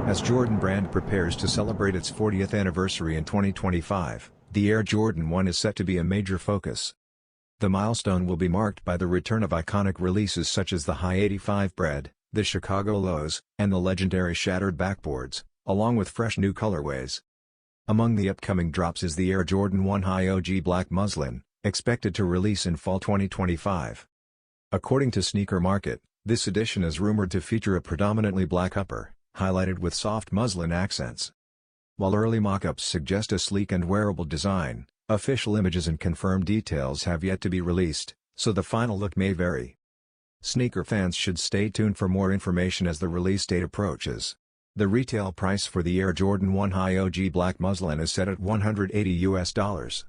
As Jordan Brand prepares to celebrate its 40th anniversary in 2025, the Air Jordan 1 is set to be a major focus. The milestone will be marked by the return of iconic releases such as the High 85 Bred, the Chicago Lows, and the legendary Shattered Backboards, along with fresh new colorways. Among the upcoming drops is the Air Jordan 1 High OG Black Muslin, expected to release in fall 2025. According to Sneaker Market, this edition is rumored to feature a predominantly black upper, highlighted with soft muslin accents. While early mock-ups suggest a sleek and wearable design, official images and confirmed details have yet to be released, so the final look may vary. Sneaker fans should stay tuned for more information as the release date approaches. The retail price for the Air Jordan 1 High OG Black Muslin is set at $180.